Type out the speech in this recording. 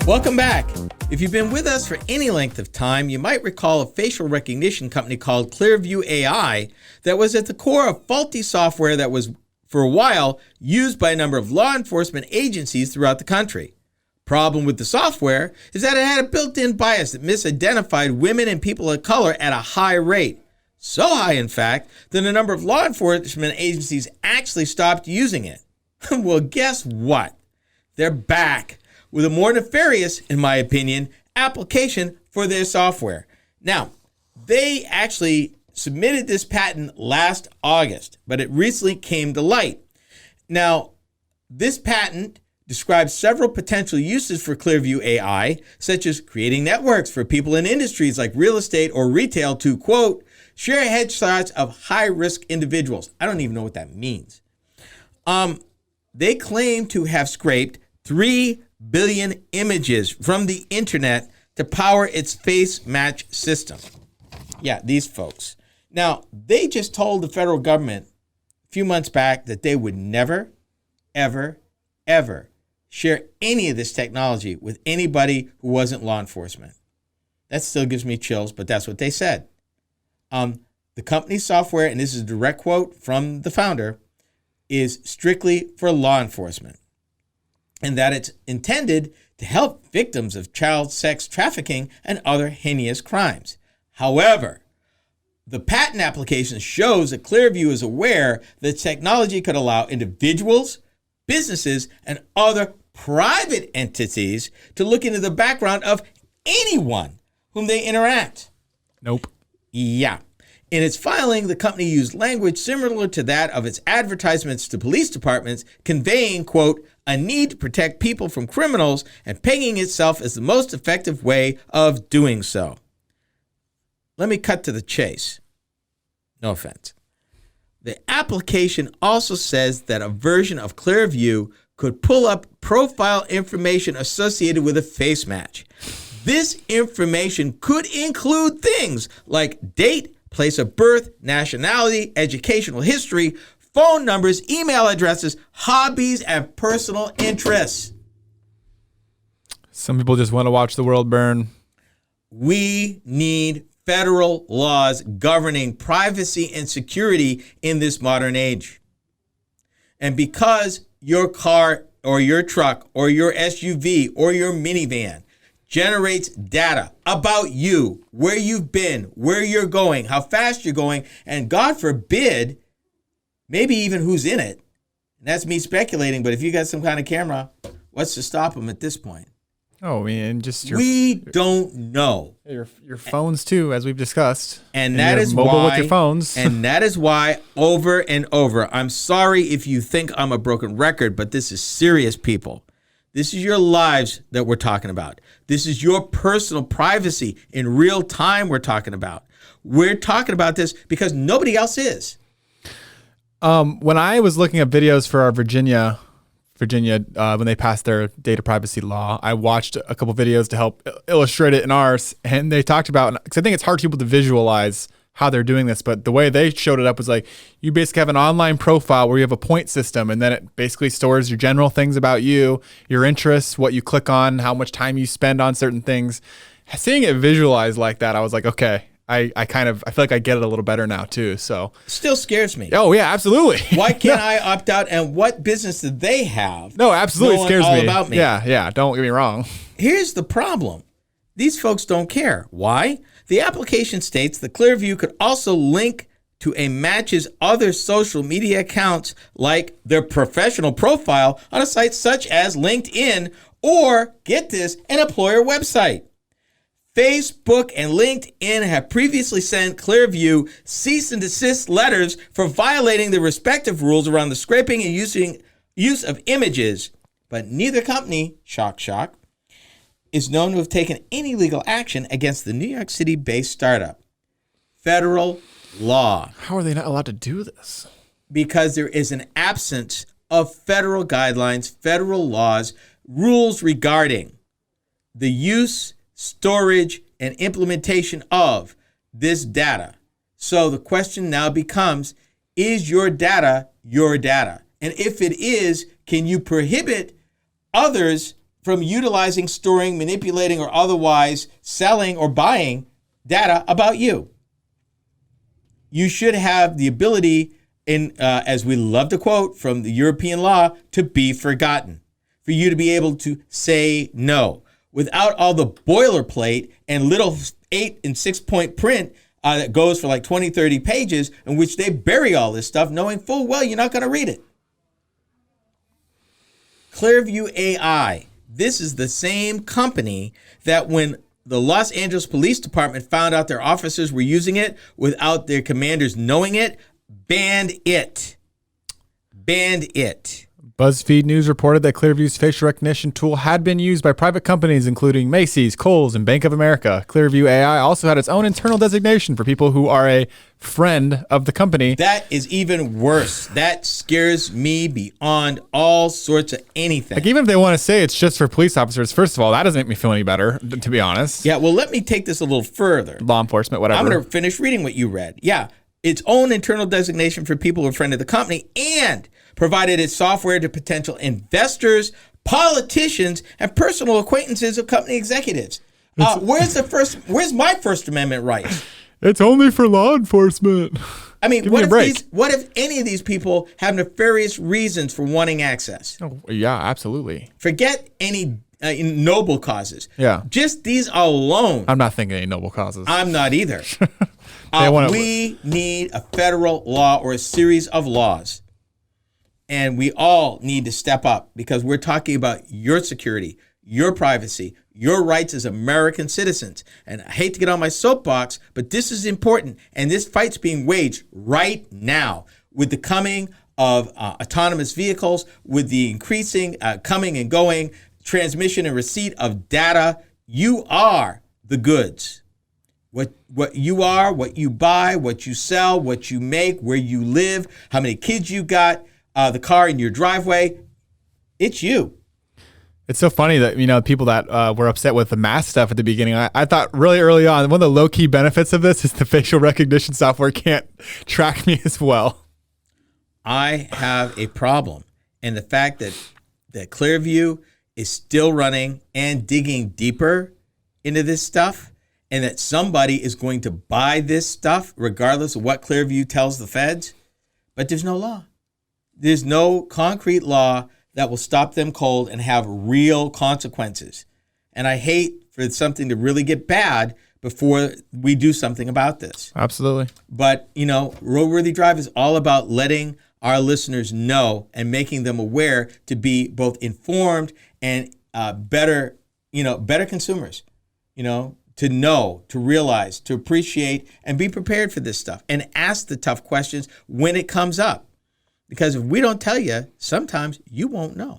Welcome back. If you've been with us for any length of time, you might recall a facial recognition company called ClearView AI that was at the core of faulty software that was, for a while, used by a number of law enforcement agencies throughout the country. Problem with the software is that it had a built-in bias that misidentified women and people of color at a high rate. So high, in fact, that a number of law enforcement agencies actually stopped using it. Well, guess what? They're back with a more nefarious, in my opinion, application for their software. Now, they actually submitted this patent last August, but it recently came to light. Now, this patent describes several potential uses for ClearView AI, such as creating networks for people in industries like real estate or retail to, quote, share headshots of high-risk individuals. I don't even know what that means. They claim to have scraped 3 billion images from the internet to power its face match system. Yeah, these folks. Now, they just told the federal government a few months back that they would never, ever, ever share any of this technology with anybody who wasn't law enforcement. That still gives me chills, but that's what they said. The company's software, and this is a direct quote from the founder, is strictly for law enforcement, and that it's intended to help victims of child sex trafficking and other heinous crimes. However, the patent application shows that ClearView is aware that technology could allow individuals, businesses, and other private entities to look into the background of anyone whom they interact. Nope. Yeah. In its filing, the company used language similar to that of its advertisements to police departments, conveying, quote, a need to protect people from criminals and pegging itself as the most effective way of doing so. Let me cut to the chase. No offense. The application also says that a version of ClearView could pull up profile information associated with a face match. This information could include things like date, place of birth, nationality, educational history, phone numbers, email addresses, hobbies, and personal interests. Some people just want to watch the world burn. We need federal laws governing privacy and security in this modern age. And because your car or your truck or your SUV or your minivan generates data about you, where you've been, where you're going, how fast you're going, and God forbid, maybe even who's in it. And that's me speculating, but if you got some kind of camera, what's to stop them at this point? Oh, man, just we don't know. Your phones too, as we've discussed. And that is mobile why with your phones. And that is why over and over, I'm sorry if you think I'm a broken record, but this is serious, people. This is your lives that we're talking about. This is your personal privacy in real time we're talking about. We're talking about this because nobody else is. When I was looking at videos for our Virginia, when they passed their data privacy law, I watched a couple videos to help illustrate it in ours. And they talked about, because I think it's hard for people to visualize how they're doing this, but the way they showed it up was like, you basically have an online profile where you have a point system, and then it basically stores your general things about you, your interests, what you click on, how much time you spend on certain things. Seeing it visualized like that, I was like, okay, I feel like I get it a little better now too. So still scares me. Oh yeah, absolutely. Why can't I opt out? And what business do they have? No, absolutely scares all me. About me. Yeah. Don't get me wrong. Here's the problem. These folks don't care. Why? The application states that ClearView could also link to a match's other social media accounts, like their professional profile on a site such as LinkedIn, or, get this, an employer website. Facebook and LinkedIn have previously sent ClearView cease and desist letters for violating the respective rules around the scraping and use of images, but neither company, shock, is known to have taken any legal action against the New York City-based startup. Federal law. How are they not allowed to do this? Because there is an absence of federal guidelines, federal laws, rules regarding the use, storage, and implementation of this data. So the question now becomes, is your data your data? And if it is, can you prohibit others from utilizing, storing, manipulating, or otherwise selling or buying data about you. You should have the ability, as we love to quote from the European law, to be forgotten, for you to be able to say no without all the boilerplate and little 8 and 6 point print that goes for like 20, 30 pages in which they bury all this stuff knowing full well you're not going to read it. ClearView AI. This is the same company that when the Los Angeles Police Department found out their officers were using it without their commanders knowing it, banned it. Banned it. BuzzFeed News reported that ClearView's facial recognition tool had been used by private companies including Macy's, Kohl's, and Bank of America. ClearView AI also had its own internal designation for people who are a friend of the company. That is even worse. That scares me beyond all sorts of anything. Like, even if they want to say it's just for police officers, first of all, that doesn't make me feel any better, to be honest. Yeah, well, let me take this a little further. Law enforcement, whatever. I'm going to finish reading what you read. Yeah, its own internal designation for people who are friend of the company, and provided its software to potential investors, politicians, and personal acquaintances of company executives. Where's my First Amendment rights? It's only for law enforcement. I mean, what if any of these people have nefarious reasons for wanting access? Oh, yeah, absolutely. Forget any noble causes. Yeah. Just these alone. I'm not thinking any noble causes. I'm not either. We need a federal law or a series of laws. And we all need to step up because we're talking about your security, your privacy, your rights as American citizens. And I hate to get on my soapbox, but this is important. And this fight's being waged right now with the coming of autonomous vehicles, with the increasing coming and going transmission and receipt of data. You are the goods. What you are, what you buy, what you sell, what you make, where you live, how many kids you got, the car in your driveway, it's you. It's so funny that, people that were upset with the mask stuff at the beginning, I thought really early on, one of the low-key benefits of this is the facial recognition software can't track me as well. I have a problem. And the fact that ClearView is still running and digging deeper into this stuff, and that somebody is going to buy this stuff regardless of what ClearView tells the feds, but there's no law. There's no concrete law that will stop them cold and have real consequences. And I hate for something to really get bad before we do something about this. Absolutely. But, Roadworthy Drive is all about letting our listeners know and making them aware to be both informed and better consumers, to know, to realize, to appreciate, and be prepared for this stuff and ask the tough questions when it comes up. Because if we don't tell you, sometimes you won't know.